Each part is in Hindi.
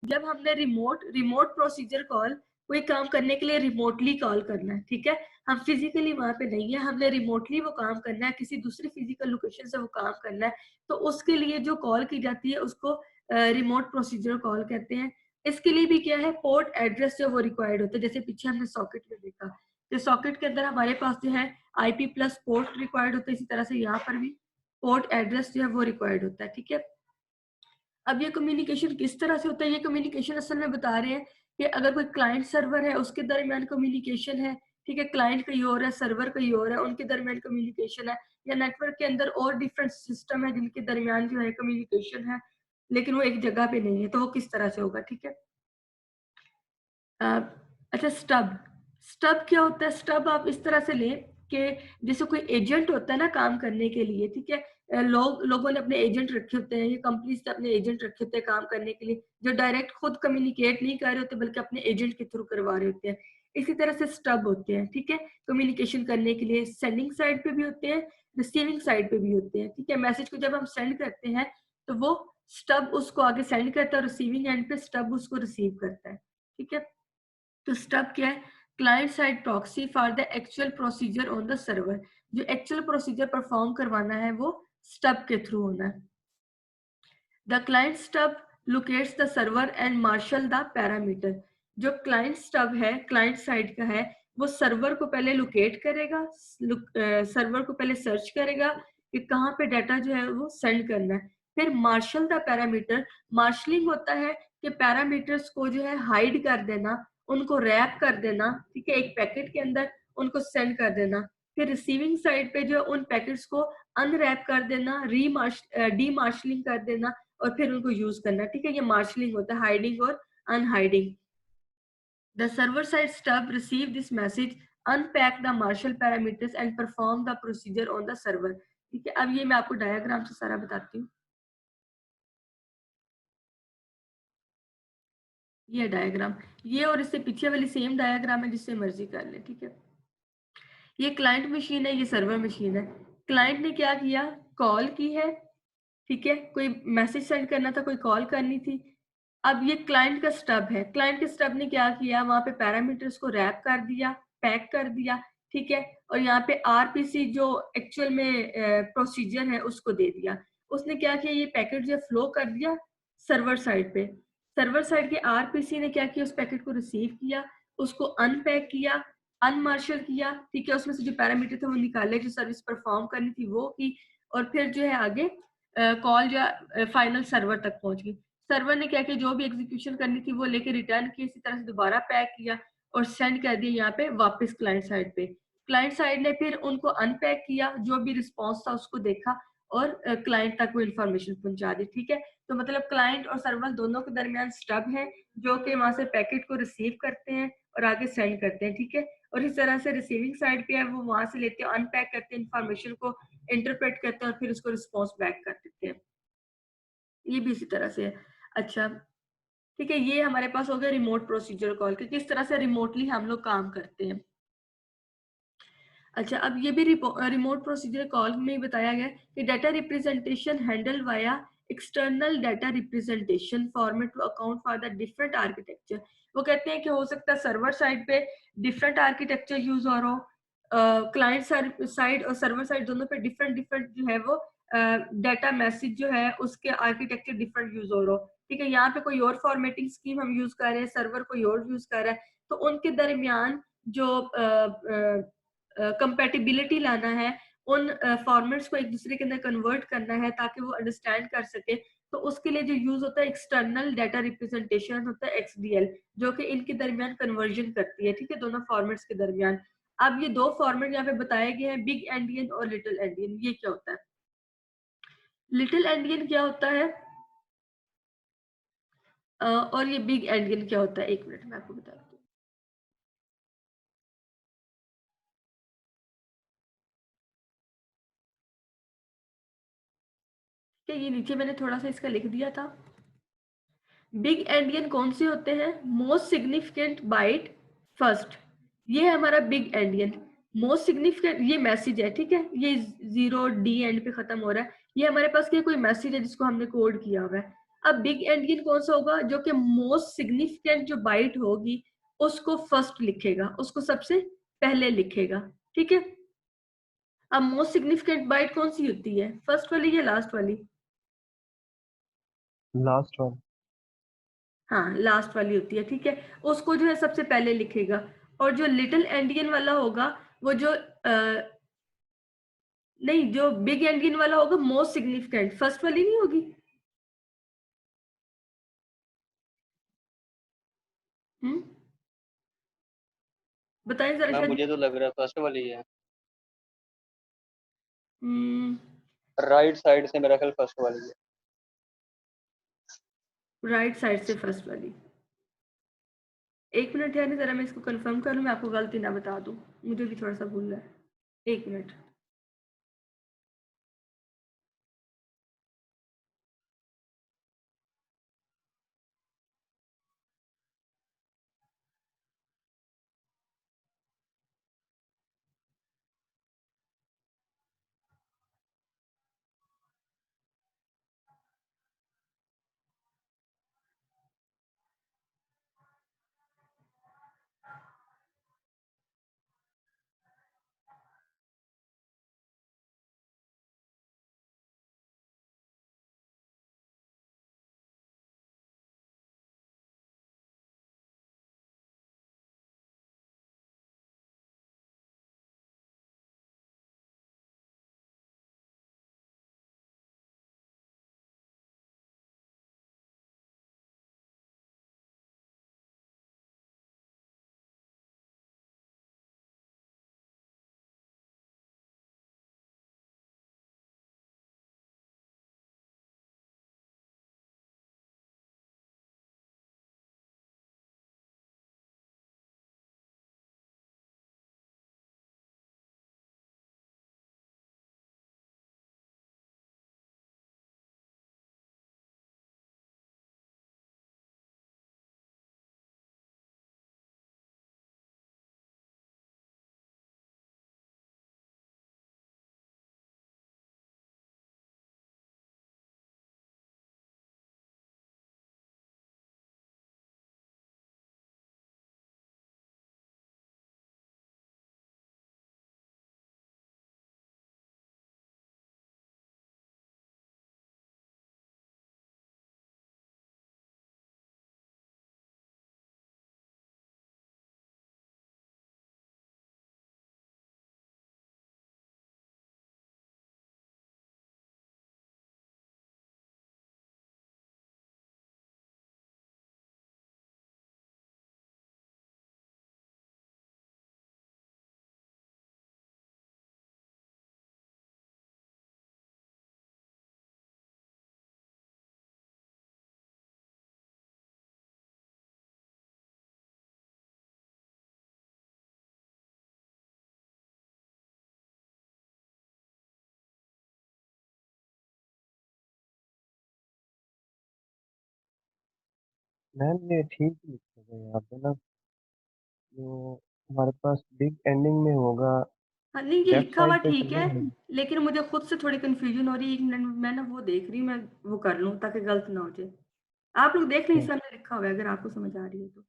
जब हमने रिमोट प्रोसीजर कॉल कोई काम करने के लिए रिमोटली कॉल करना है, ठीक है, हम फिजिकली वहां पे नहीं है, हमने रिमोटली वो काम करना है, किसी दूसरी फिजिकल लोकेशन से वो काम करना है, तो उसके लिए जो कॉल की जाती है उसको रिमोट प्रोसीजर कॉल कहते हैं। इसके लिए भी क्या है, पोर्ट एड्रेस जो वो रिक्वायर्ड होता है, जैसे पीछे हमने सॉकेट में देखा, तो सॉकेट के अंदर हमारे पास जो है आईपी प्लस पोर्ट रिक्वायर्ड होता है, इसी तरह से यहाँ पर भी पोर्ट एड्रेस जो है वो रिक्वायर्ड होता है, ठीक है। अब ये कम्युनिकेशन किस तरह से होता है, ये कम्युनिकेशन असल में बता रहे हैं कि अगर कोई क्लाइंट सर्वर है उसके दरमियान कम्युनिकेशन है, ठीक है, क्लाइंट कहीं और है, सर्वर कहीं और है, उनके दरमियान कम्युनिकेशन है, या नेटवर्क के अंदर और डिफरेंट सिस्टम है जिनके दरमियान जो है कम्युनिकेशन है, लेकिन वो एक जगह पे नहीं है, तो वो किस तरह से होगा, ठीक है। अच्छा, स्टब स्टब क्या होता है? स्टब आप इस तरह से लें कि जैसे कोई एजेंट होता है ना काम करने के लिए, ठीक है, लोगों ने अपने एजेंट रखे होते हैं, ये कंपनीज ने अपने एजेंट रखे होते हैं काम करने के लिए, जो डायरेक्ट खुद कम्युनिकेट नहीं कर रहे होते बल्कि अपने एजेंट के थ्रू करवा रहे होते हैं। इसी तरह से स्टब होते हैं, ठीक है, कम्युनिकेशन करने के लिए सेंडिंग साइड पे भी होते हैं, रिसीविंग साइड पे भी होते हैं, ठीक है। मैसेज को जब हम सेंड करते हैं तो वो स्टब उसको आगे सेंड करता है और रिसीविंग एंड पे स्टब उसको रिसीव करता है, ठीक है। तो स्टब क्या है? Client side proxy for the actual procedure on the server. जो एक्चुअल प्रोसीजर परफॉर्म करवाना है वो स्टब के थ्रू होना है। The client stub locates the server and marshal the parameter. जो क्लाइंट स्टब है, क्लाइंट साइड का है, वो सर्वर को पहले लोकेट करेगा, सर्वर को पहले सर्च करेगा कि कहाँ पे डाटा जो है वो सेंड करना है। फिर मार्शल द पैरामीटर, मार्शलिंग होता है कि पैरामीटर्स को जो है हाइड कर देना, उनको रैप कर देना, ठीक है, एक पैकेट के अंदर उनको सेंड कर देना। फिर रिसीविंग साइड पे जो उन पैकेट्स को अनरैप कर देना, डी मार्शलिंग कर देना और फिर उनको यूज करना, ठीक है, ये मार्शलिंग होता है, हाइडिंग और unhiding. The server side stub receive this message, unpack the marshal parameters and perform the procedure on the server, ठीक है। अब ये मैं आपको डायग्राम से सारा बताती हूँ। ये डायग्राम, ये और इससे पीछे वाली सेम डायग्राम है, जिससे मर्जी कर ले, ठीक है। ये क्लाइंट मशीन है, ये सर्वर मशीन है। क्लाइंट ने क्या किया, कॉल की है, ठीक है, कोई मैसेज सेंड करना था, कोई कॉल करनी थी। अब ये क्लाइंट का स्टब है, क्लाइंट के स्टब ने क्या किया, वहां पे पैरामीटर्स को रैप कर दिया, पैक कर दिया, ठीक है, और यहाँ पे आरपीसी जो एक्चुअल में प्रोसीजर है उसको दे दिया। उसने क्या किया, ये पैकेट जो फ्लो कर दिया सर्वर साइड पे। सर्वर साइड के आरपीसी ने क्या किया, उस पैकेट को रिसीव किया, उसको अनपैक किया, अनमार्शल किया, ठीक है, उसमें से जो पैरामीटर थे वो निकाले, जो सर्विस परफॉर्म करनी थी वो की, और फिर जो है आगे कॉल जो फाइनल सर्वर तक पहुंच गई। सर्वर ने क्या किया, जो भी एग्जीक्यूशन करनी थी वो लेके रिटर्न की, इसी तरह से दोबारा पैक किया और सेंड कर दिया यहाँ पे वापस क्लाइंट साइड पे। क्लाइंट साइड ने फिर उनको अनपैक किया, जो भी रिस्पॉन्स था उसको देखा और क्लाइंट तक वो इन्फॉर्मेशन पहुंचा दी, ठीक है। तो मतलब क्लाइंट और सर्वर दोनों के दरमियान स्टब है, जो कि वहां से पैकेट को रिसीव करते हैं और आगे सेंड करते हैं, ठीक है। और इस तरह से रिसीविंग साइड पे है, वो वहां से लेते हैं, अनपैक करते हैं, इन्फॉर्मेशन को इंटरप्रेट करते हैं और फिर उसको रिस्पॉन्स बैक कर देते हैं। ये भी इसी तरह से है। अच्छा, ठीक है, ये हमारे पास हो गया रिमोट प्रोसीजर कॉल कि किस तरह से रिमोटली हम लोग काम करते हैं। अच्छा, अब ये भी रिमोट प्रोसीजर कॉल में ही बताया गया कि data representation handle via external data representation format to account for the different architecture. वो कहते हैं कि हो सकता है सर्वर साइड पे डिफरेंट आर्किटेक्चर यूज हो रहा हो, क्लाइंट साइड और सर्वर साइड दोनों पे डिफरेंट डिफरेंट जो है वो डाटा मैसेज जो है उसके आर्किटेक्चर डिफरेंट यूज हो रहा हो, ठीक है। यहाँ पे कोई और फॉर्मेटिंग स्कीम हम यूज कर रहे हैं, सर्वर कोई और यूज कर रहा है, तो उनके दरमियान जो कंपैटिबिलिटी लाना है, उन फॉर्मेट्स को एक दूसरे के अंदर कन्वर्ट करना है ताकि वो अंडरस्टैंड कर सके, तो उसके लिए जो यूज होता है एक्सटर्नल डाटा रिप्रेजेंटेशन होता है, एक्सडीएल, जो कि इनके दरमियान कन्वर्जन करती है, ठीक है, दोनों फॉर्मेट्स के दरमियान। अब ये दो फॉर्मेट यहाँ पे बताए गए हैं, बिग एंडियन और लिटिल एंडियन। ये क्या होता है? लिटिल एंडियन क्या होता है और ये बिग एंडियन क्या होता है? एक मिनट में आपको बताती हूँ। ये नीचे मैंने थोड़ा सा इसका लिख दिया था। बिग एंडियन कौन से होते हैं? मोस्ट सिग्निफिकेंट बाइट फर्स्ट, ये है हमारा बिग एंडियन। मोस्ट सिग्निफिकेंट ये मैसेज है, ठीक है, ये 0 डी एंड पे खत्म हो रहा है, ये हमारे पास क्या कोई मैसेज है जिसको हमने कोड किया हुआ है। अब बिग एंडियन कौन सा होगा? जो कि मोस्ट सिग्निफिकेंट जो बाइट होगी उसको फर्स्ट लिखेगा, उसको सबसे पहले लिखेगा, ठीक है। अब मोस्ट सिग्निफिकेंट बाइट कौन सी होती है, फर्स्ट वाली या लास्ट वाली? Last one. हाँ, लास्ट वाली होती है, ठीक है। उसको जो है सबसे पहले लिखेगा। और जो लिटिल एंडियन वाला होगा वो जो नहीं, जो बिग एंडियन वाला होगा मोस्ट सिग्निफिकेंट, फर्स्ट वाली नहीं होगी। हम्म, बताएं जरा मैम शादी। मुझे तो लग रहा है फर्स्ट वाली है। हम्म, राइट साइड से मेरा ख्याल फर्स्ट वाली है। राइट साइड से फर्स्ट वाली। एक मिनट है, नहीं जरा मैं इसको कंफर्म कर लूँ, मैं आपको गलती ना बता दूँ, मुझे भी थोड़ा सा भूल रहा है। एक मिनट। मैम ये ठीक लिखा है यहाँ पे ना, जो हमारे पास बिग एंडिंग में होगा हाँ नहीं, ये लेफ्ट लिखा हुआ साइड पे तो ठीक वो है, है। लेकिन मुझे खुद से थोड़ी कंफ्यूजन हो रही है। एक मिनट, मैं ना वो देख रही हूँ, मैं वो कर लूँ ताकि गलत ना हो जाए। आप लोग देख लें, इस सामने लिखा हुआ है, अगर आपको समझ आ रही है तो।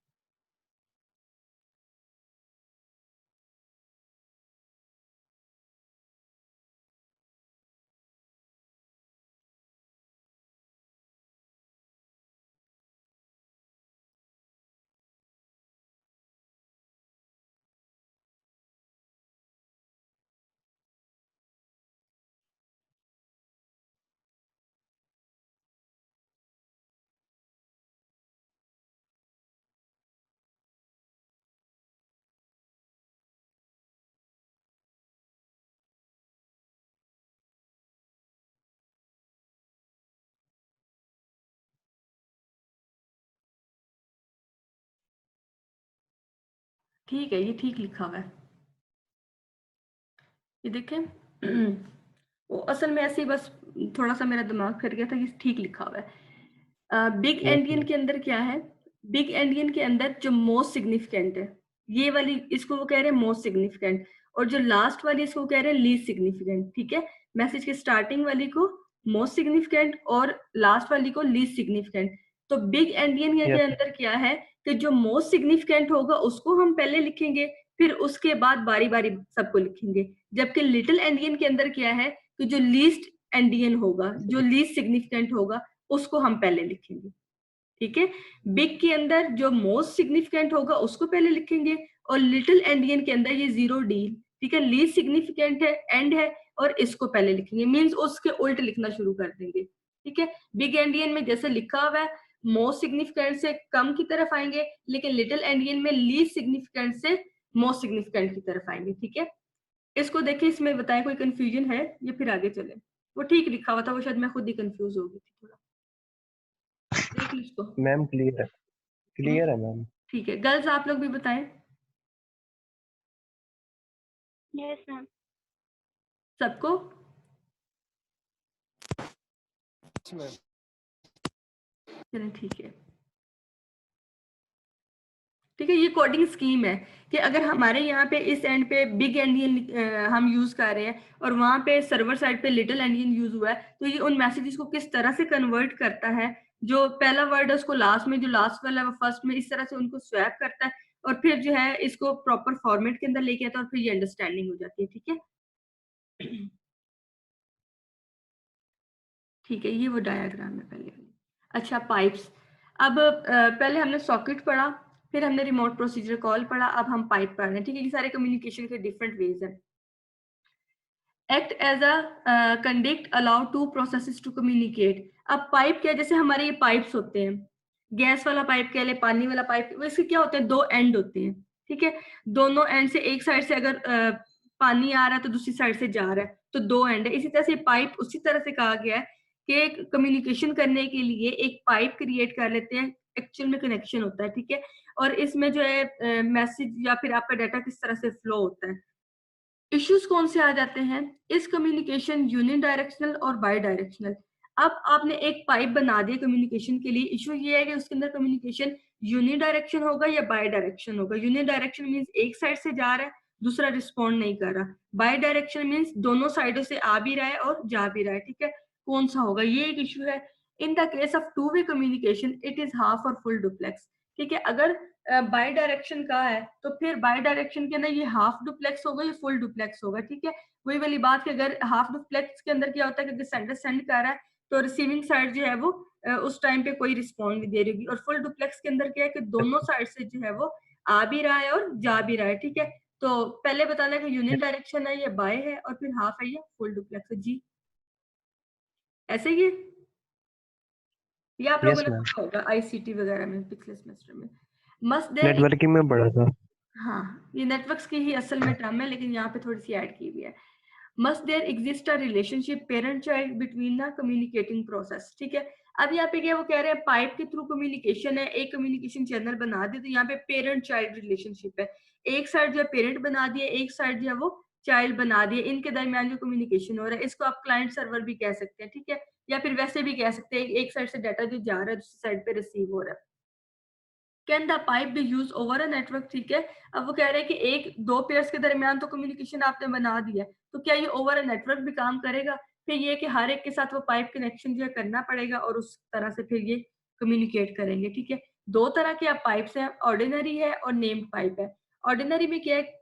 ठीक है, ये ठीक लिखा हुआ है, ये देखें। वो असल में ऐसे ही बस थोड़ा सा मेरा दिमाग फिर गया था, ये ठीक लिखा हुआ है। Big yes endian ma'am. के अंदर क्या है? बिग एंडियन के अंदर जो मोस्ट सिग्निफिकेंट है, ये वाली इसको वो कह रहे हैं मोस्ट सिग्निफिकेंट, और जो लास्ट वाली इसको कह रहे हैं लीस्ट सिग्निफिकेंट, ठीक है। मैसेज के स्टार्टिंग वाली को मोस्ट सिग्निफिकेंट और लास्ट वाली को लीस्ट सिग्निफिकेंट। तो बिग एंडियन के Yes, अंदर क्या है कि जो मोस्ट सिग्निफिकेंट होगा उसको हम पहले लिखेंगे, फिर उसके बाद बारी बारी सबको लिखेंगे। जबकि लिटिल एंडियन के अंदर क्या है कि जो लीस्ट एंडियन होगा, जो लीस्ट सिग्निफिकेंट होगा, उसको हम पहले लिखेंगे। ठीक है, बिग के अंदर जो मोस्ट सिग्निफिकेंट होगा उसको पहले लिखेंगे, और लिटिल एंडियन के अंदर ये 0D, ठीक है, लीस्ट सिग्निफिकेंट है, एंड है, और इसको पहले लिखेंगे, मींस उसके उल्ट लिखना शुरू कर देंगे। ठीक है, बिग एंडियन में जैसे लिखा हुआ है मोस्ट सिग्निफिकेंट से कम की तरफ आएंगे, लेकिन लिटिल एंडियन में लीस्ट सिग्निफिकेंट से मोस्ट सिग्निफिकेंट की तरफ आएंगे। ठीक है, इसको देखिए, इसमें बताएं कोई कंफ्यूजन है या फिर आगे चले? वो ठीक लिखा हुआ था, वो शायद मैं खुद ही कंफ्यूज हो गई थी थोड़ा। देख लो इसको। मैम क्लियर है मैम। ठीक है, गर्ल्स आप लोग भी बताएं। Yes ma'am. सबको? चलिए ठीक है। ठीक है, ये कोडिंग स्कीम है कि अगर हमारे यहाँ पे इस एंड पे बिग एंडियन हम यूज कर रहे हैं और वहां पे सर्वर साइड पे लिटिल एंडियन यूज हुआ है, तो ये उन मैसेजेस को किस तरह से कन्वर्ट करता है, जो पहला वर्ड है उसको लास्ट में, जो लास्ट वाला है वो फर्स्ट में, इस तरह से उनको स्वैप करता है, और फिर जो है इसको प्रॉपर फॉर्मेट के अंदर लेके आता है, और फिर ये अंडरस्टैंडिंग हो जाती है। ठीक है, ठीक है, ये वो डायग्राम है पहले वाली। अच्छा, पाइप्स। अब पहले हमने सॉकेट पढ़ा, फिर हमने रिमोट प्रोसीजर कॉल पढ़ा, अब हम पाइप पढ़ रहे हैं। ठीक है, ये सारे कम्युनिकेशन के डिफरेंट वेज हैं। Act as a conduct allow to processes to communicate. अब पाइप क्या है, जैसे हमारे ये पाइप्स होते हैं, गैस वाला पाइप कह ले, पानी वाला पाइप, वैसे क्या होते हैं, दो एंड होते हैं। ठीक है, दोनों एंड से एक साइड से अगर पानी आ रहा है तो दूसरी साइड से जा रहा है, तो दो एंड है। इसी तरह से पाइप उसी तरह से कहा गया है कि कम्युनिकेशन करने के लिए एक पाइप क्रिएट कर लेते हैं, एक्चुअल में कनेक्शन होता है। ठीक है, और इसमें जो है मैसेज या फिर आपका डाटा किस तरह से फ्लो होता है। इश्यूज कौन से आ जाते हैं, इस कम्युनिकेशन यूनि डायरेक्शनल और बाई डायरेक्शनल। अब आपने एक पाइप बना दिया कम्युनिकेशन के लिए, इशू ये है कि उसके अंदर कम्युनिकेशन यूनि डायरेक्शन होगा या बाई डायरेक्शन होगा। यूनि डायरेक्शन मींस एक साइड से जा रहा है, दूसरा रिस्पॉन्ड नहीं कर रहा। बाई डायरेक्शन मींस दोनों साइडों से आ भी रहा है और जा भी रहा है। ठीक है, कौन सा होगा, ये एक इशू है। In the case of two way communication it is half और फुल डुप्लेक्स। ठीक है, अगर बाई डायरेक्शन का है तो फिर बाई डायरेक्शन के अंदर ये हाफ डुप्लेक्स होगा या फुल डुप्लेक्स होगा। ठीक है, वही वाली बात कि अगर हाफ डुप्लेक्स के अंदर क्या होता है कि अगर सेंडर सेंड कर रहा है तो रिसीविंग साइड जो है वो उस टाइम पे कोई रिस्पॉन्ड नहीं दे रही होगी। और फुल डुप्लेक्स के अंदर क्या है कि दोनों साइड से जो है वो आ भी रहा है और जा भी रहा है। ठीक है, तो पहले बताना कि यूनिट डायरेक्शन है या बाय है, और फिर हाफ है या फुल डुप्लेक्स है। जी, ऐसे ही है, ये आप लोगों यस ने मैम, पढ़ा होगा आईसीटी वगैरह में पिछले सेमेस्टर में। मस्ट देयर, नेटवर्किंग में पढ़ा था। हाँ, ये नेटवर्क्स की ही असल में टर्म है, लेकिन यहाँ पे थोड़ी सी ऐड की हुई है। Must there exist a relationship parent child between the communicating process. ठीक है, अब यहाँ पे क्या वो कह रहे हैं पाइप के थ्रू कम्युनिकेशन है, एक कम्युनिकेशन चैनल बना दे, तो यहाँ पे पेरेंट चाइल्ड रिलेशनशिप है। एक साइड जो है पेरेंट बना दिए, एक साइड जो है वो चाइल्ड बना दिए, इनके दरमियान जो कम्युनिकेशन हो रहा है इसको आप क्लाइंट सर्वर भी कह सकते हैं। ठीक है, या फिर वैसे भी कह सकते हैं एक साइड से डाटा जो जा रहा है दूसरी साइड पे रिसीव हो रहा है। Can the pipe B use over a network. ठीक है, अब वो कह रहे हैं कि एक दो पेयर्स के दरमियान तो कम्युनिकेशन आपने बना दिया है, तो क्या ये ओवर अ नेटवर्क भी काम करेगा? फिर ये कि हर एक के साथ वो पाइप कनेक्शन जो है करना पड़ेगा, और उस तरह से फिर ये कम्युनिकेट करेंगे। ठीक है, दो तरह के आप पाइप्स हैं, ऑर्डिनरी है और नेम्ड पाइप है। ऑर्डिनरी में क्या है,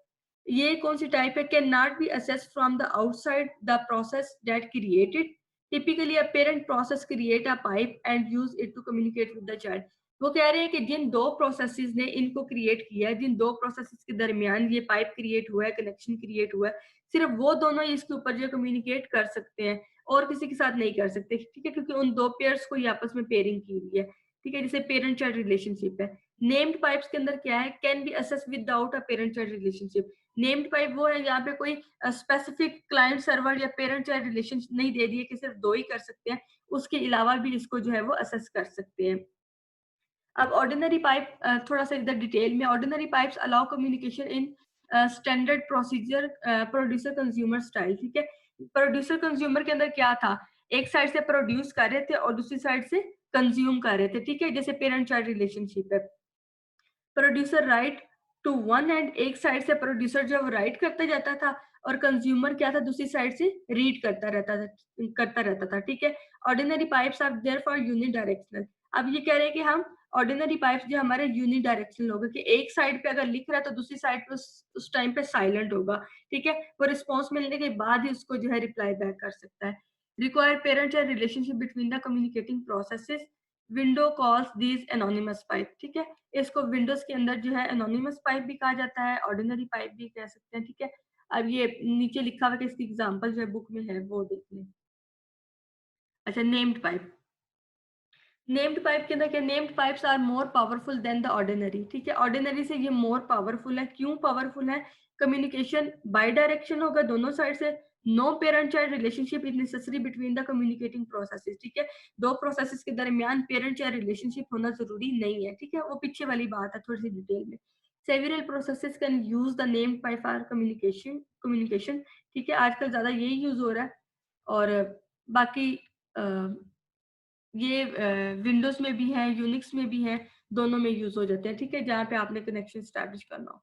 ये कौन सी टाइप है, can not be assessed from the outside the process that created. Typically a parent process create a pipe and use it to communicate with the child. वो कह रहे हैं कि जिन दो प्रोसेसेस ने इनको क्रिएट किया है, जिन दो प्रोसेसेस के दरमियान ये पाइप क्रिएट हुआ है, कनेक्शन क्रिएट हुआ है, सिर्फ वो दोनों ही इसके ऊपर जो कम्युनिकेट कर सकते हैं, और किसी के साथ नहीं कर सकते। ठीक है, क्योंकि उन दो पेयर्स को ये आपस में पेयरिंग की हुई है। ठीक है, जैसे पेरेंट चाइल्ड रिलेशनशिप है। नेम्ड पाइप्स के अंदर क्या है, can be assess without a parent child relationship. Named pipe वो है यहाँ पे कोई स्पेसिफिक क्लाइंट सर्वर या पेरेंट चाइल्ड रिलेशन नहीं दे दिए कि सिर्फ दो ही कर सकते हैं, उसके अलावा भी इसको जो है वो असेस कर सकते हैं। अब ऑर्डिनरी पाइप थोड़ा सा इधर डिटेल में, ordinary pipes allow communication in standard procedure producer consumer style. ठीक है, प्रोड्यूसर कंज्यूमर के अंदर क्या था, एक साइड से प्रोड्यूस कर रहे थे और दूसरी साइड से कंज्यूम कर रहे थे। ठीक है, जैसे पेरेंट चाइल्ड रिलेशनशिप है। Producer write to one end, एक साइड से प्रोड्यूसर जो राइट करता जाता था और कंज्यूमर क्या था दूसरी साइड से रीड करता रहता था, ठीक है। Ordinary pipes are there for unidirectional. अब ये कह रहे हैं कि हम ऑर्डिनरी पाइप्स जो हमारे यूनिडायरेक्शनल होगा, कि एक साइड पे अगर लिख रहा है तो दूसरी साइड पे उस टाइम पे साइलेंट होगा, ठीक है। वो रिस्पॉन्स मिलने के बाद ही उसको जो है रिप्लाई बैक कर सकता है। Require parent and relationship between the communicating processes, window calls these anonymous pipe, ठीक है। इसको विंडोज के अंदर जो है एनोनिमस पाइप भी कहा जाता है, ऑर्डिनरी पाइप भी कह सकते हैं, ठीक है। अब ये नीचे लिखा हुआ है कि इसकी एग्जांपल जो है बुक में है वो देख लें। अच्छा, नेम्ड पाइप। नेम्ड पाइप के अंदर क्या, named pipes are more powerful than the ordinary, ठीक है। ऑर्डिनरी से ये मोर पावरफुल है। क्यों पावरफुल है? कम्युनिकेशन बाई डायरेक्शन होगा दोनों साइड से। No parent child relationship is necessary between the communicating processes, ठीक है। दो प्रोसेसेस के दरमियान पेरेंट चाइल्ड रिलेशनशिप होना जरूरी नहीं है, ठीक है। वो पीछे वाली बात है थोड़ी सी डिटेल में। Several processes can use the named pipe for communication, ठीक है। आजकल ज्यादा यही यूज हो रहा है। और बाकी ये विंडोज में भी है, यूनिक्स में भी है, दोनों में यूज हो जाते हैं, ठीक है, जहाँ पे आपने कनेक्शन स्टैब्लिश करना हो।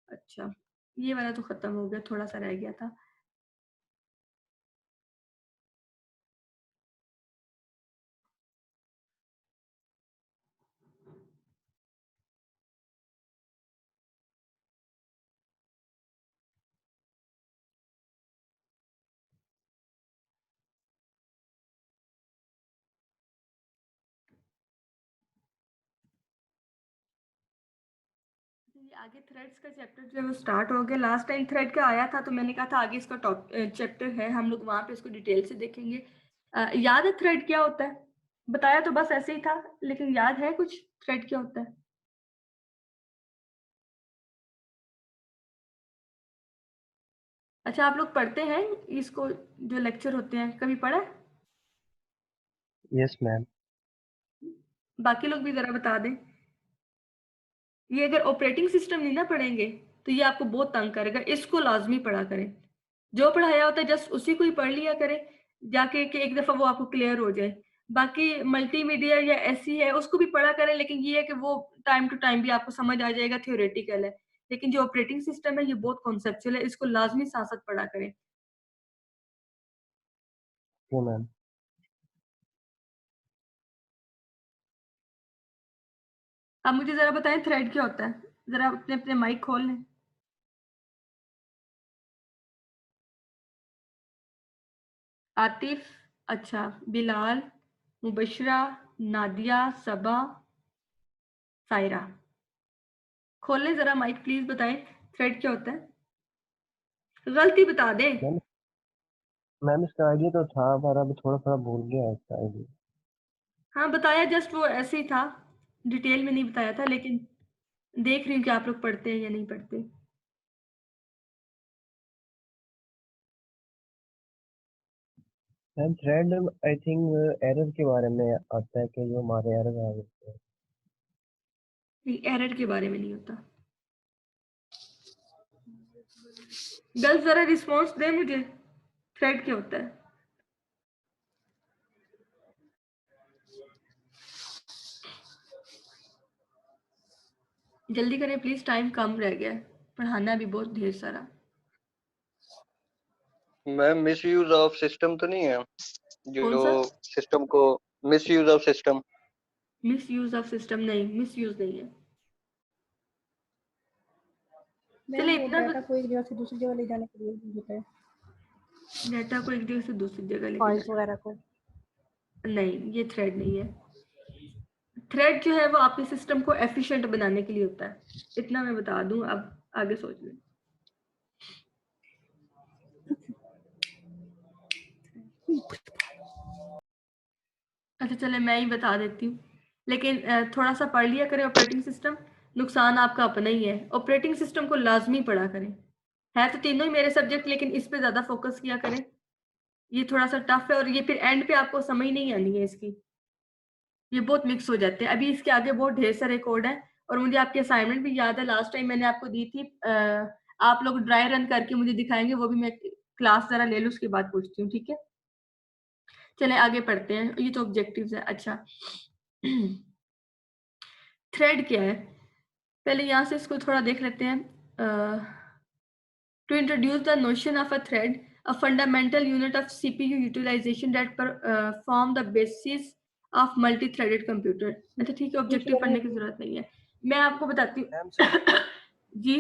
अच्छा, ये वाला तो खत्म हो गया, थोड़ा सा रह गया था। ये आगे थ्रेड्स का चैप्टर जो है वो स्टार्ट हो गया। लास्ट टाइम थ्रेड का आया था तो मैंने कहा था आगे इसका चैप्टर है, हम लोग वहां पे इसको डिटेल से देखेंगे। याद है थ्रेड क्या होता है? बताया तो बस ऐसे ही था, लेकिन याद है कुछ थ्रेड क्या होता है? अच्छा, आप लोग पढ़ते हैं इसको, जो लेक्चर होते हैं, कभी पढ़ा है? Yes ma'am. बाकी लोग भी जरा बता दें। ये अगर ऑपरेटिंग सिस्टम नहीं ना पढ़ेंगे तो ये आपको बहुत तंग करेगा, इसको लाजमी पढ़ा करें। जो पढ़ाया होता है जस्ट उसी को ही पढ़ लिया करें जाके, कि एक दफा वो आपको क्लियर हो जाए। बाकी मल्टीमीडिया या ऐसी है उसको भी पढ़ा करें, लेकिन ये है कि वो टाइम टू टाइम भी आपको समझ आ जाएगा, थ्योरेटिकल है। लेकिन जो ऑपरेटिंग सिस्टम है ये बहुत कॉन्सेप्चुअल है, इसको लाजमी साथ साथ पढ़ा करें। Okay ma'am. अब मुझे जरा बताएं थ्रेड क्या होता है, जरा अपने अपने माइक खोल लें। आतिफ, अच्छा, बिलाल, मुबशरा, नादिया, सबा, सायरा, खोल लें जरा माइक प्लीज, बताएं थ्रेड क्या होता है, गलती बता दें। मैम मैम इसका आइडिया तो था पर अब थोड़ा थोड़ा भूल गया है इसका आइडिया। हाँ बताया, जस्ट वो ऐसे ही था, डिटेल में नहीं बताया था, लेकिन देख रही हूँ कि आप लोग पढ़ते हैं या नहीं पढ़ते। Ma'am thread I think error के बारे में आता है कि जो हमारे एरर आ जाते हैं। नहीं, एरर के बारे में नहीं होता। गर्ल्स जरा रिस्पॉन्स दे मुझे, थ्रेड क्या होता है? जल्दी करें प्लीज, टाइम कम रह गया है, पढ़ाना भी बहुत ढेर सारा। Ma'am miss use of system तो नहीं है? कौन सा? जो सिस्टम को miss use of system. Miss use of system? नहीं, मिस यूज नहीं है। मैम चलिए वो इतना डाटा को एक जगह से दूसरी जगह ले जाने के लिए यूज होता है, डाटा को एक जगह से दूसरी जगह लेके फाइल्स जाना। वगैरह को। नहीं, ये थ्रेड नहीं है। थ्रेड जो है वो आपके सिस्टम को एफिशिएंट बनाने के लिए होता है, इतना मैं बता दूं, अब आगे सोच लें। अच्छा चले मैं ही बता देती हूँ, लेकिन थोड़ा सा पढ़ लिया करें ऑपरेटिंग सिस्टम, नुकसान आपका अपना ही है। ऑपरेटिंग सिस्टम को लाजमी पढ़ा करें, है तो तीनों ही मेरे सब्जेक्ट, लेकिन इस पे ज्यादा फोकस किया करें। ये थोड़ा सा टफ है और ये फिर एंड पे आपको समझ नहीं आनी है इसकी, ये बहुत मिक्स हो जाते हैं। अभी इसके आगे बहुत ढेर सारे कोड हैं, और मुझे आपकी असाइनमेंट भी याद है, लास्ट टाइम मैंने आपको दी थी। आप लोग ड्राई रन करके मुझे दिखाएंगे, वो भी मैं क्लास जरा ले लूँ उसके बाद पूछती हूँ, ठीक है। चले आगे पढ़ते हैं, ये तो ऑब्जेक्टिव्स है। अच्छा थ्रेड क्या है? पहले यहाँ से इसको थोड़ा देख लेते हैं। To introduce the notion of a thread, a fundamental unit of CPU utilization that form the basis of multi-threaded computer. अच्छा ठीक है, ऑब्जेक्टिव पढ़ने की जरूरत नहीं है, मैं आपको बताती मैम हूँ। जी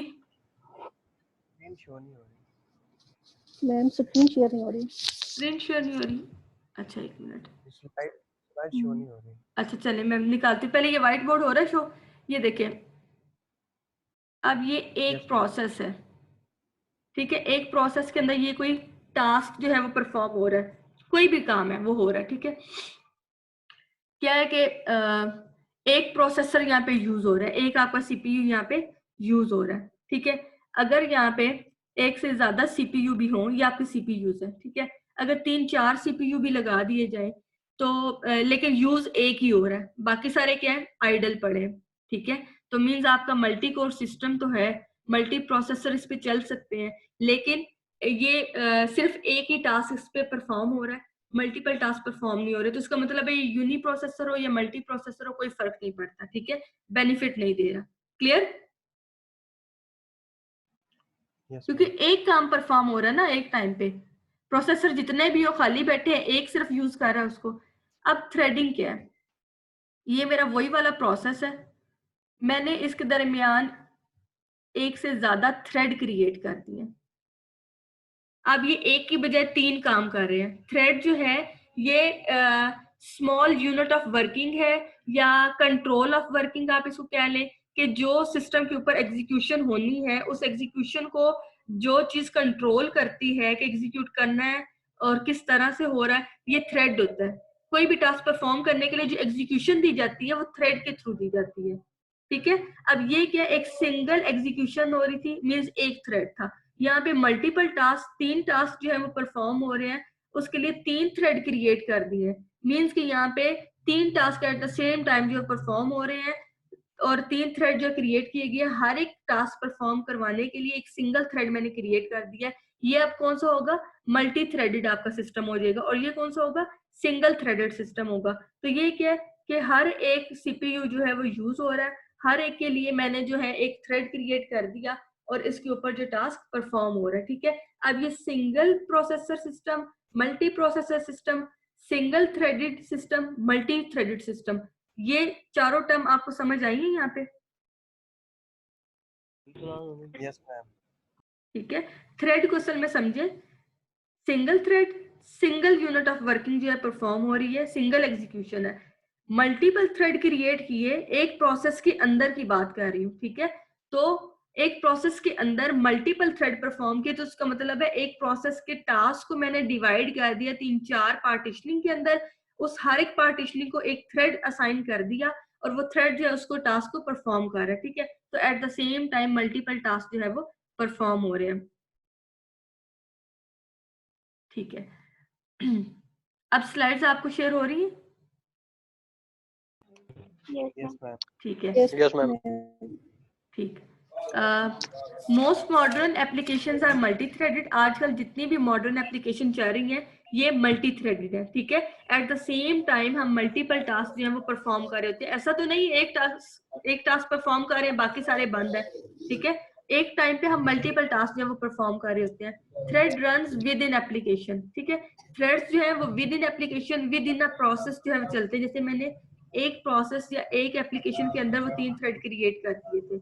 स्क्रीन शो नहीं हो रही। मैम स्क्रीन शेयर नहीं हो रही। स्क्रीन शेयर नहीं हो रही? अच्छा एक मिनट, स्लाइड शो नहीं हो रही। अच्छा चलिए मैं निकालती हूँ। पहले ये व्हाइट बोर्ड हो रहा है शो, ये देखें। अब ये एक प्रोसेस है, ठीक है। एक प्रोसेस के अंदर ये कोई टास्क जो है वो परफॉर्म हो रहा है, कोई भी काम है वो हो रहा है, ठीक है। क्या है कि एक प्रोसेसर यहाँ पे यूज हो रहा है, एक आपका सीपीयू यहाँ पे यूज हो रहा है, ठीक है। अगर यहाँ पे एक से ज्यादा सीपीयू भी हो, ये आपके सीपीयू है, ठीक है। अगर 3-4 सीपीयू भी लगा दिए जाए तो लेकिन यूज एक ही हो रहा है, बाकी सारे क्या है, आइडल पड़े हैं, ठीक है। तो मीन्स आपका मल्टी कोर सिस्टम तो है, मल्टी प्रोसेसर इस पे चल सकते हैं, लेकिन ये सिर्फ एक ही टास्क इस पे परफॉर्म हो रहा है, मल्टीपल टास्क परफॉर्म नहीं हो रहे। तो इसका मतलब है ये यूनी प्रोसेसर हो या मल्टी प्रोसेसर हो, कोई फर्क नहीं पड़ता, ठीक है, बेनिफिट नहीं दे रहा। क्लियर? क्योंकि एक काम परफॉर्म हो रहा है ना एक टाइम पे, प्रोसेसर जितने भी हो खाली बैठे हैं, एक सिर्फ यूज कर रहा है उसको। अब थ्रेडिंग क्या है? ये मेरा वही वाला प्रोसेस है, मैंने इसके दरमियान एक से ज्यादा थ्रेड क्रिएट कर दिए। अब ये एक की बजाय 3 काम कर रहे हैं। थ्रेड जो है ये स्मॉल यूनिट ऑफ वर्किंग है या कंट्रोल ऑफ वर्किंग, आप इसको कह लें कि जो सिस्टम के ऊपर एग्जीक्यूशन होनी है, उस एग्जीक्यूशन को जो चीज कंट्रोल करती है कि एग्जीक्यूट करना है और किस तरह से हो रहा है, ये थ्रेड होता है। कोई भी टास्क परफॉर्म करने के लिए जो एग्जीक्यूशन दी जाती है वो थ्रेड के थ्रू दी जाती है, ठीक है। अब ये क्या, एक सिंगल एग्जीक्यूशन हो रही थी, मीन्स एक थ्रेड था। यहाँ पे मल्टीपल टास्क, 3 टास्क जो है वो परफॉर्म हो रहे हैं, उसके लिए 3 थ्रेड क्रिएट कर दिए, मीन्स कि यहाँ पे 3 task at the same time जो परफॉर्म हो रहे हैं और 3 थ्रेड जो क्रिएट किए गए, हर एक टास्क परफॉर्म करवाने के लिए एक सिंगल थ्रेड मैंने क्रिएट कर दिया। ये अब कौन सा होगा, मल्टी थ्रेडेड आपका सिस्टम हो जाएगा, और ये कौन सा होगा, सिंगल थ्रेडेड सिस्टम होगा। तो ये क्या है कि हर एक सीपीयू जो है वो यूज हो रहा है, हर एक के लिए मैंने जो है एक थ्रेड क्रिएट कर दिया और इसके ऊपर जो टास्क परफॉर्म हो रहा है, ठीक है। अब ये single processor system, multi processor system, single threaded system, multi threaded system, ये चारों टर्म आपको समझ आई है यहाँ पे? Yes ma'am. ठीक है, थ्रेड को असल में समझे, single thread, single unit of working जो है परफॉर्म हो रही है, सिंगल एग्जीक्यूशन है। मल्टीपल थ्रेड क्रिएट किए, एक प्रोसेस के अंदर की बात कर रही हूँ, ठीक है। तो एक प्रोसेस के अंदर मल्टीपल थ्रेड परफॉर्म किए, तो उसका मतलब है एक प्रोसेस के टास्क को मैंने डिवाइड कर दिया 3-4 पार्टीशनिंग के अंदर, उस हर एक पार्टीशनिंग को एक थ्रेड असाइन कर दिया और वो थ्रेड जो है उसको टास्क को परफॉर्म कर रहा है, ठीक है। तो eight the same time multiple task जो है वो परफॉर्म हो रहे हैं, ठीक है। अब स्लाइड्स आपको शेयर हो रही है? Yes, ma'am. ठीक है, Yes, ma'am. ठीक। Most modern applications are multi threaded. आजकल जितनी भी मॉडर्न एप्लीकेशन चल रही हैं ये मल्टी थ्रेडेड है, ठीक है। एट द सेम टाइम हम मल्टीपल टास्क जो है वो परफॉर्म कर रहे होते हैं। ऐसा तो नहीं एक टास्क परफॉर्म कर रहे हैं बाकी सारे बंद है, ठीक है। एक टाइम पे हम मल्टीपल टास्क जो है वो परफॉर्म कर रहे होते हैं। Thread runs with in application, ठीक है। थ्रेड्स जो है वो with in application, with in a process जो है वो चलते हैं। जैसे मैंने एक प्रोसेस या एक एप्लीकेशन के अंदर वो 3 थ्रेड क्रिएट कर दिए थे।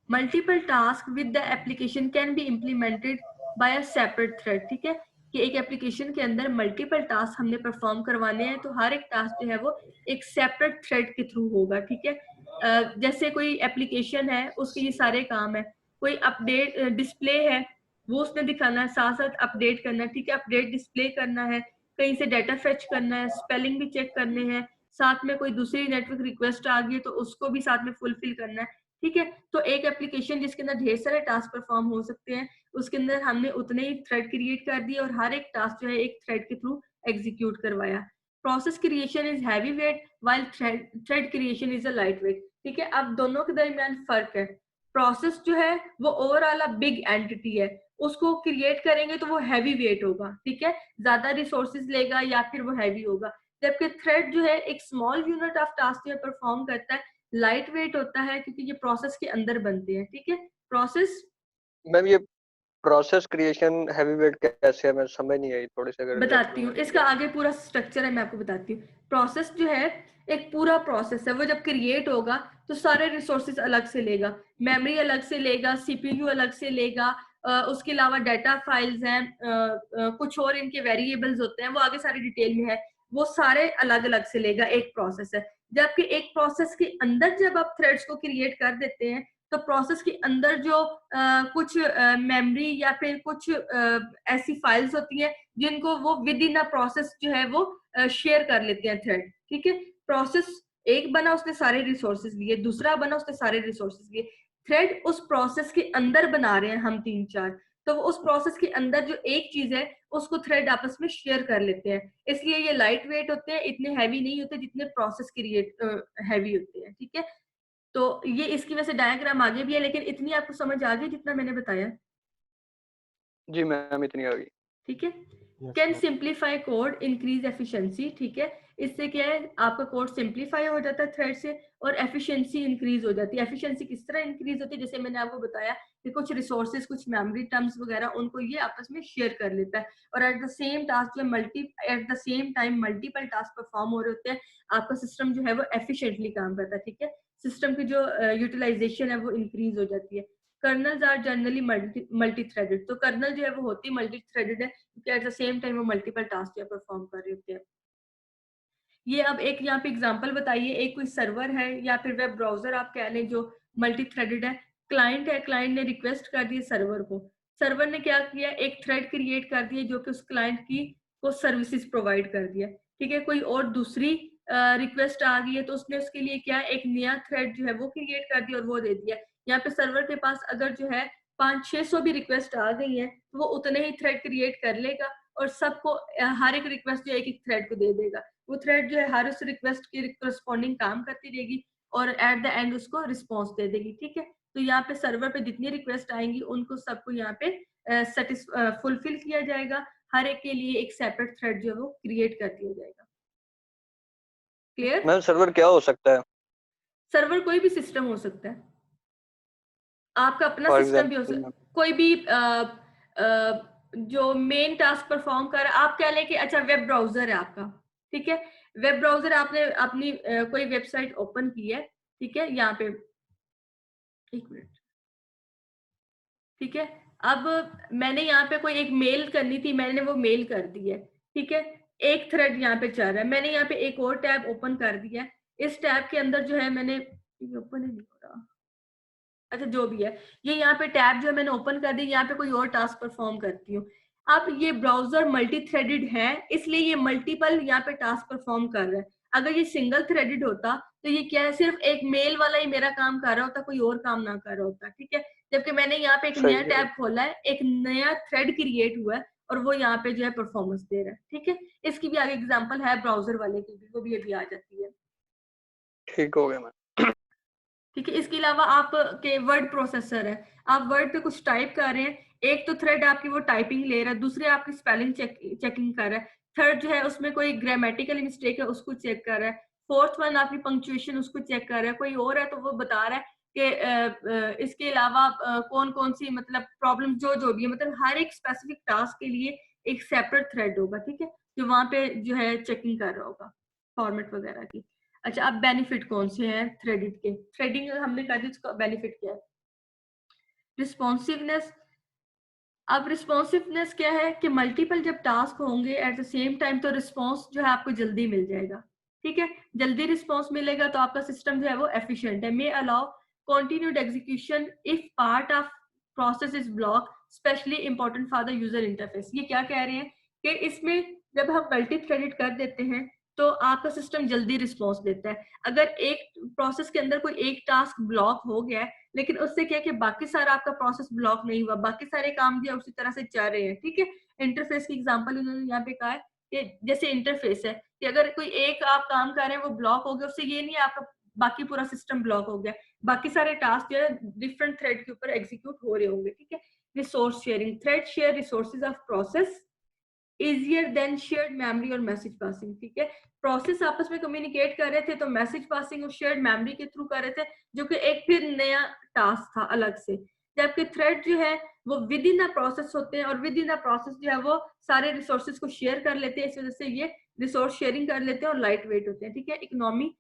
Multiple task with the application can be implemented by a separate thread, ठीक है। कि एक एप्लीकेशन के अंदर मल्टीपल टास्क हमने परफॉर्म करवाने हैं, तो हर एक टास्क जो है वो एक सेपरेट थ्रेड के थ्रू होगा, ठीक है। जैसे कोई एप्लीकेशन है, उसके ये सारे काम है, कोई अपडेट डिस्प्ले है वो उसने दिखाना है, साथ साथ अपडेट करना है, ठीक है। अपडेट डिस्प्ले करना है, कहीं से डाटा फेच करना है, स्पेलिंग भी चेक करने हैं, साथ में कोई दूसरी नेटवर्क रिक्वेस्ट आ गई है तो उसको भी साथ में फुलफिल करना है, ठीक है। तो एक एप्लीकेशन जिसके अंदर ढेर सारे टास्क परफॉर्म हो सकते हैं, उसके अंदर हमने उतने ही थ्रेड क्रिएट कर दिए और हर एक टास्क जो है एक थ्रेड के थ्रू एग्जीक्यूट करवाया। Process creation is heavy weight while thread creation is a light weight, ठीक है। अब दोनों के दरमियान फर्क है। प्रोसेस जो है वो ओवरऑल बिग एंटिटी है, उसको क्रिएट करेंगे तो वो हैवी वेट होगा, ठीक है, ज्यादा रिसोर्सेज लेगा या फिर वो हैवी होगा। जबकि थ्रेड जो है एक स्मॉल यूनिट ऑफ टास्क जो है परफॉर्म करता है, लाइट वेट होता है क्योंकि ये प्रोसेस के अंदर बनते हैं, ठीक है। प्रोसेस मैम ये प्रोसेस क्रिएशन हैवी वेट कैसे है, मैं समझ नहीं आई, थोड़ी सी अगर बताती हूँ, इसका आगे पूरा स्ट्रक्चर है, मैं आपको बताती हूँ। प्रोसेस जो है एक पूरा प्रोसेस है, वो जब क्रिएट होगा तो सारे रिसोर्सेज अलग से लेगा, मेमोरी अलग से लेगा, सीपीयू अलग से लेगा, उसके अलावा डाटा फाइल्स हैं, कुछ और इनके वेरिएबल्स होते हैं, वो आगे सारी डिटेल में है, वो सारे अलग अलग से लेगा, एक प्रोसेस है। जबकि एक प्रोसेस के अंदर जब आप थ्रेड्स को क्रिएट कर देते हैं तो प्रोसेस के अंदर जो कुछ मेमोरी या फिर कुछ ऐसी फाइल्स होती हैं जिनको वो विद इन अ प्रोसेस जो है वो शेयर कर लेते हैं थ्रेड, ठीक है। प्रोसेस एक बना, उसने सारे रिसोर्सेज लिए, दूसरा बना, उसने सारे रिसोर्सेज लिए, थ्रेड उस प्रोसेस के अंदर बना रहे हैं हम 3-4, तो उस प्रोसेस के अंदर जो एक चीज है उसको थ्रेड आपस में शेयर कर लेते हैं, इसलिए ये लाइट वेट होते हैं, इतने हैवी नहीं होते जितने प्रोसेस क्रिएट हैवी होते हैं, ठीक है। तो ये इसकी वजह से डायग्राम आगे भी है, लेकिन इतनी आपको समझ आ गई जितना मैंने बताया, जी मैम इतनी आ गई। ठीक है। Yes, can ma'am. Simplify code, increase efficiency, ठीक है। इससे क्या है, आपका कोड सिंप्लीफाई हो जाता है थ्रेड से और एफिशिएंसी इंक्रीज हो जाती है। एफिशिएंसी किस तरह इंक्रीज होती है, जैसे मैंने आपको बताया कि कुछ रिसोर्सेज, कुछ मेमोरी टर्म्स वगैरह, उनको ये आपस में शेयर कर लेता है और एट द सेम टास्क जो eight the same time multiple task perform हो रहे होते हैं, आपका सिस्टम जो है वो एफिशिएंटली काम करता है, ठीक है। सिस्टम की जो यूटिलाइजेशन है वो इंक्रीज हो जाती है। Kernels are generally multi threaded, तो कर्नल जो है वो होती है मल्टी थ्रेडेड है क्योंकि एट द सेम टाइम वो मल्टीपल टास्क या परफॉर्म कर रहे होते हैं। ये अब एक यहाँ पे एग्जांपल बताइए, एक कोई सर्वर है या फिर वेब ब्राउजर आप कह लें जो मल्टी थ्रेडेड है, क्लाइंट है, क्लाइंट ने रिक्वेस्ट कर दी सर्वर को, सर्वर ने क्या किया, एक थ्रेड क्रिएट कर दिया जो कि उस क्लाइंट की को सर्विसेज प्रोवाइड कर दिया, ठीक है। कोई और दूसरी रिक्वेस्ट आ गई है तो उसने उसके लिए क्या, एक नया थ्रेड जो है वो क्रिएट कर दिया और वो दे दिया। यहाँ पे सर्वर के पास अगर जो है 500-600 भी रिक्वेस्ट आ गई है तो वो उतने ही थ्रेड क्रिएट कर लेगा और सबको हर एक रिक्वेस्ट जो एक एक थ्रेड को दे देगा, वो थ्रेड जो है हर उस रिक्वेस्ट के करस्पॉन्डिंग काम करती रहेगी और एट द एंड उसको रिस्पॉन्स दे देगी, ठीक है। तो यहाँ पे सर्वर पे जितनी रिक्वेस्ट आएंगी उनको सबको यहाँ पे फुलफिल किया जाएगा, हर एक के लिए एक सेपरेट थ्रेड जो है वो क्रिएट कर दिया जाएगा। क्लियर? मैम सर्वर क्या हो सकता है? सर्वर कोई भी सिस्टम हो सकता है, आपका अपना फॉर सिस्टम भी हो एग्जाम्पल सकता है, कोई भी जो मेन टास्क परफॉर्म कर, आप कह लें कि अच्छा वेब ब्राउजर है आपका, ठीक है। वेब ब्राउजर आपने अपनी कोई वेबसाइट ओपन की है, ठीक है, यहाँ पे एक मिनट, ठीक है। अब मैंने यहाँ पे कोई एक मेल करनी थी, मैंने वो मेल कर दी है, ठीक है। एक थ्रेड यहाँ पे चल रहा है, मैंने यहाँ पे एक और टैब ओपन कर दिया है, इस टैब के अंदर जो है मैंने ओपन ही नहीं हो रहा, अच्छा जो भी है, ये यहाँ पे टैब जो है मैंने ओपन कर दी, यहाँ पे कोई और टास्क परफॉर्म करती हूँ। अब ये ब्राउजर मल्टी थ्रेडेड है इसलिए ये मल्टीपल यहाँ पे टास्क परफॉर्म कर रहा है। अगर ये सिंगल थ्रेडेड होता तो ये क्या है, सिर्फ एक मेल वाला ही मेरा काम कर रहा होता, कोई और काम ना कर रहा होता, ठीक है। जबकि मैंने यहाँ पे एक सही नया है। टैब खोला है, एक नया थ्रेड क्रिएट हुआ है और वो यहाँ पे जो है परफॉर्मेंस दे रहा है, ठीक है। इसकी भी आगे एग्जाम्पल है ब्राउजर वाले की भी, वो भी अभी आ जाती है, ठीक हो गया मैम। ठीक है। इसके अलावा आप के वर्ड प्रोसेसर है, आप वर्ड पे कुछ टाइप कर रहे हैं, एक तो थ्रेड आपकी वो टाइपिंग ले रहा है, दूसरे आपकी स्पेलिंग चेकिंग कर रहा है, थर्ड जो है उसमें कोई ग्रामेटिकल मिस्टेक है उसको चेक कर रहा है, फोर्थ वन आपकी पंक्चुएशन उसको चेक कर रहा है, कोई और है तो वो बता रहा है कि इसके अलावा कौन कौन सी मतलब प्रॉब्लम जो भी है, मतलब हर एक स्पेसिफिक टास्क के लिए एक सेपरेट थ्रेड होगा, ठीक है, जो वहां पे जो है चेकिंग कर रहा होगा फॉर्मेट वगैरह की। अच्छा, अब बेनिफिट कौन से हैं थ्रेडिंग के, थ्रेडिंग हमने कर दी, उसका बेनिफिट क्या है, रिस्पॉन्सिवनेस। अब रिस्पॉन्सिवनेस क्या है कि मल्टीपल जब टास्क होंगे एट द सेम टाइम तो रिस्पॉन्स जो है आपको जल्दी मिल जाएगा, ठीक है। जल्दी रिस्पॉन्स मिलेगा तो आपका सिस्टम जो है वो एफिशिएंट है। मे allow continued execution if part of process is block, specially important for the user interface. ये क्या कह रहे हैं कि इसमें जब हम मल्टी थ्रेडेड कर देते हैं तो आपका सिस्टम जल्दी रिस्पॉन्स देता है। अगर एक प्रोसेस के अंदर कोई एक टास्क ब्लॉक हो गया है लेकिन उससे क्या है कि बाकी सारा आपका प्रोसेस ब्लॉक नहीं हुआ, बाकी सारे काम जो है उसी तरह से चल रहे हैं, ठीक है। इंटरफेस की एग्जांपल इन्होंने यहाँ पे कहा है कि जैसे इंटरफेस है कि अगर कोई एक आप काम कर रहे हैं वो ब्लॉक हो गया, उससे ये नहीं आपका बाकी पूरा सिस्टम ब्लॉक हो गया, बाकी सारे टास्क जो है डिफरेंट थ्रेड के ऊपर एग्जीक्यूट हो रहे होंगे, ठीक है। Resource sharing, thread share resources of process easier than shared memory और मैसेज पासिंग, ठीक है। प्रोसेस आपस में कम्युनिकेट कर रहे थे तो मैसेज पासिंग और शेयर्ड मेमोरी के थ्रू कर रहे थे, जो कि एक फिर नया टास्क था अलग से। जबकि थ्रेड जो है वो विद इन द प्रोसेस होते हैं और विद इन द प्रोसेस जो है वो सारे रिसोर्सेज को शेयर कर लेते हैं, इस वजह से ये रिसोर्स शेयरिंग कर लेते हैं और लाइट वेट होते हैं, ठीक है। Economy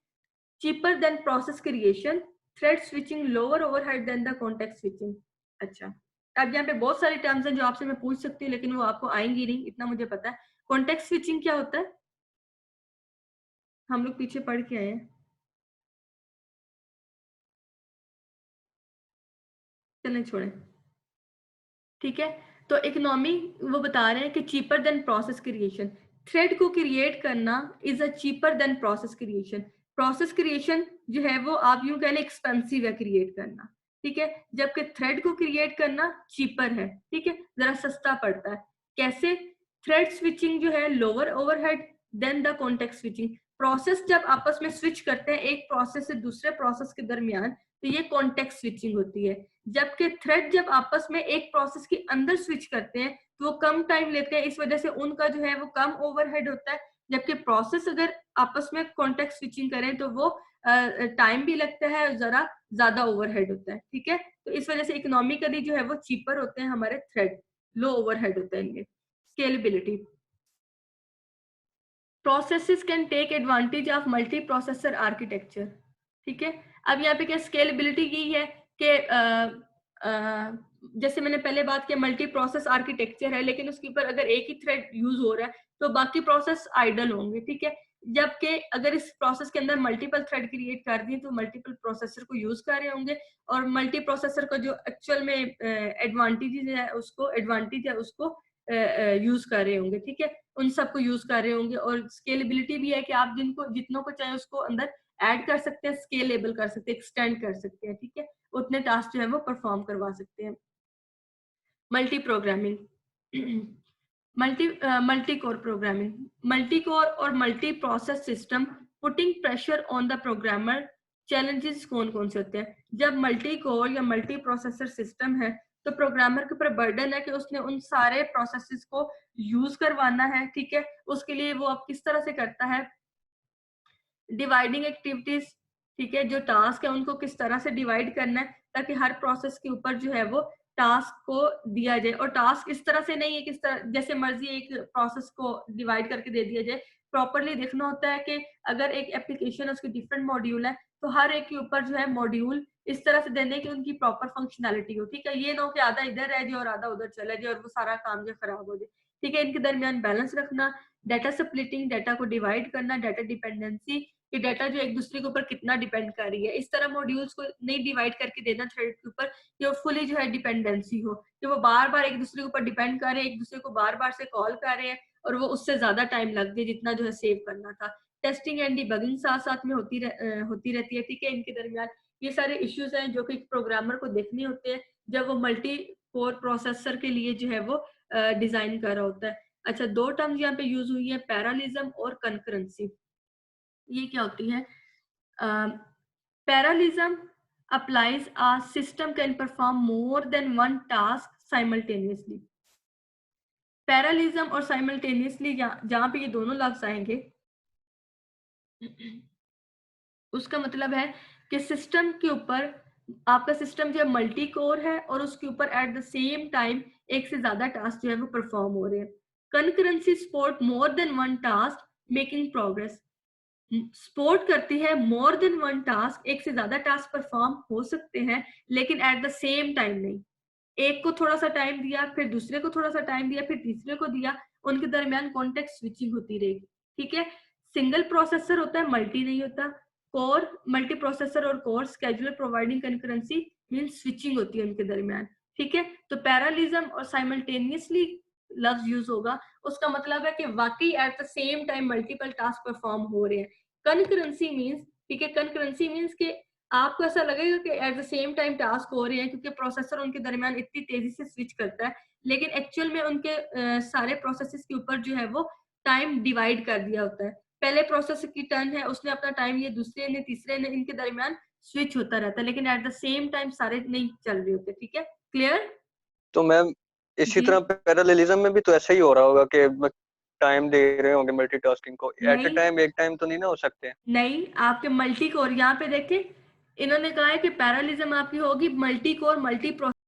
cheaper than process creation, thread switching lower overhead than the context switching। अच्छा, अब यहाँ पे बहुत सारी टर्म्स हैं जो आपसे मैं पूछ सकती हूँ लेकिन वो आपको आएंगी नहीं, इतना मुझे पता है। कॉन्टेक्स्ट स्विचिंग क्या होता है, हम लोग पीछे पढ़ के आए हैं, चलें छोड़ें, ठीक है। तो इकोनॉमी वो बता रहे हैं कि cheaper than process creation, thread को क्रिएट करना is a cheaper than process creation. Process creation जो है वो आप यूं कह लें एक्सपेंसिव है क्रिएट करना, ठीक है, जबकि थ्रेड को क्रिएट करना चीपर है, ठीक है, जरा सस्ता पड़ता है। कैसे? थ्रेड स्विचिंग जो है lower overhead than the context switching. Process जब आपस में स्विच करते हैं एक प्रोसेस से दूसरे प्रोसेस के दरमियान, तो ये कॉन्टेक्स्ट स्विचिंग होती है। जबकि थ्रेड जब आपस में एक प्रोसेस के अंदर स्विच करते हैं तो वो कम टाइम लेते हैं, इस वजह से उनका जो है वो कम ओवरहेड होता है। जबकि प्रोसेस अगर आपस में कॉन्टेक्स्ट स्विचिंग करें तो वो टाइम भी लगता है और जरा ज्यादा ओवरहेड होता है, ठीक है। तो इस वजह से इकोनॉमिकली जो है वो चीपर होते हैं हमारे थ्रेड, लो ओवरहेड होता है इनमें। Scalability, processes can take advantage of multi processor architecture, ठीक है। अब यहाँ पे क्या स्केलेबिलिटी की है कि जैसे मैंने पहले बात किया मल्टी प्रोसेस आर्किटेक्चर है, लेकिन उसके ऊपर अगर एक ही थ्रेड यूज हो रहा है तो बाकी प्रोसेस आइडल होंगे, ठीक है। जबकि अगर इस प्रोसेस के अंदर मल्टीपल थ्रेड क्रिएट कर दिए तो मल्टीपल प्रोसेसर को यूज कर रहे होंगे और मल्टी प्रोसेसर को जो एक्चुअल में एडवांटेज है उसको यूज कर रहे होंगे, ठीक है, उन सबको यूज कर रहे होंगे। और स्केलेबिलिटी भी है कि आप जितनों को चाहे उसको अंदर ऐड कर सकते हैं, स्केलेबल कर सकते हैं, एक्सटेंड कर सकते हैं, ठीक है, उतने टास्क जो है वो परफॉर्म करवा सकते हैं। Multi programming, multi core programming, multi core और multi process system putting pressure on the programmer. Challenges कौन कौन से होते हैं? जब मल्टी कोर या मल्टी प्रोसेसर सिस्टम है तो प्रोग्रामर के ऊपर बर्डन है कि उसने उन सारे प्रोसेसेस को यूज करवाना है, ठीक है। उसके लिए वो अब किस तरह से करता है, डिवाइडिंग एक्टिविटीज, ठीक है, जो टास्क है उनको किस तरह से डिवाइड करना है ताकि हर प्रोसेस के ऊपर जो है वो टास्क को दिया जाए। और टास्क इस तरह से नहीं है किस तरह जैसे मर्जी एक प्रोसेस को डिवाइड करके दे दिया जाए, प्रॉपरली देखना होता है कि अगर एक एप्लीकेशन है उसके डिफरेंट मॉड्यूल है तो हर एक के ऊपर जो है मॉड्यूल इस तरह से देने की उनकी प्रॉपर फंक्शनैलिटी हो, ठीक है। ये ना हो कि आधा इधर रह जाए और आधा उधर चला जाए और वो सारा काम जो खराब हो जाए, ठीक है। इनके दरमियान बैलेंस रखना, डाटा स्प्लिटिंग, डाटा को डिवाइड करना, डाटा डिपेंडेंसी कि डाटा जो एक दूसरे के ऊपर कितना डिपेंड कर रही है, इस तरह मॉड्यूल्स को नहीं डिवाइड करके देना थ्रेड के ऊपर कि वो फुली जो है डिपेंडेंसी हो, कि वो बार बार एक दूसरे के ऊपर डिपेंड कर रहे हैं, एक दूसरे को बार बार से कॉल कर रहे हैं और वो उससे ज्यादा टाइम लग जाए जितना जो है सेव करना था। टेस्टिंग एंड डिबगिंग साथ साथ में होती रहती है, ठीक है। इनके दरमियान ये सारे इश्यूज हैं जो कि प्रोग्रामर को देखने होते हैं जब वो मल्टी कोर प्रोसेसर के लिए जो है वो डिजाइन कर रहा होता है। अच्छा, दो टर्म्स यहाँ पे यूज हुई है, पैरालिज्म और कंकरेंसी। ये क्या होती है? पैरालिज्म applies a system can perform more than one task simultaneously। पैरालिज्म और साइमल्टेनियसली जहां पे ये दोनों लफ्ज आएंगे उसका मतलब है कि सिस्टम के ऊपर आपका सिस्टम जो है मल्टी कोर है और उसके ऊपर एट द सेम टाइम एक से ज्यादा टास्क जो है वो परफॉर्म हो रहे हैं। Concurrency support more than one task making progress, support करती है मोर देन वन टास्क, एक से ज्यादा टास्क परफॉर्म हो सकते हैं लेकिन एट द सेम टाइम नहीं। एक को थोड़ा सा टाइम दिया, फिर दूसरे को थोड़ा सा टाइम दिया, फिर तीसरे को दिया, उनके दरमियान कॉन्टेक्स्ट स्विचिंग होती रहेगी, ठीक है। सिंगल प्रोसेसर होता है, मल्टी नहीं होता। कोर, मल्टी प्रोसेसर और core scheduler providing concurrency mean switching होती है उनके दरमियान, ठीक है। तो पैरालिज्म और साइमल्टेनियसली लफ्ज यूज होगा, उसका मतलब है कि वाकई eight the same time multiple task perform हो रहे हैं। कंकरेंसी मींस, ठीक है, कंकरेंसी मींस कि आपको ऐसा लगेगा कि eight the same time task हो रहे हैं क्योंकि प्रोसेसर उनके दरमियान इतनी तेजी से स्विच करता है, लेकिन एक्चुअल में उनके सारे प्रोसेसेस के ऊपर जो है वो टाइम डिवाइड कर दिया होता है। पहले प्रोसेसर की टर्न है, उसने अपना टाइम लिया, दूसरे ने, तीसरे ने, इनके दरमियान स्विच होता रहता है लेकिन एट द सेम टाइम सारे नहीं चल रहे होते, ठीक है। क्लियर? तो मैम इसी जी। तरह पैरेललिज्म में भी तो ऐसा ही हो रहा होगा कि टाइम दे रहे होंगे मल्टीटास्किंग को, एट नहीं। अ टाइम एक टाइम तो नहीं ना हो सकते। नहीं, आपके मल्टी कोर यहाँ पे देखें, इन्होंने कहा है कि पैरेललिज्म आपकी होगी मल्टी कोर मल्टी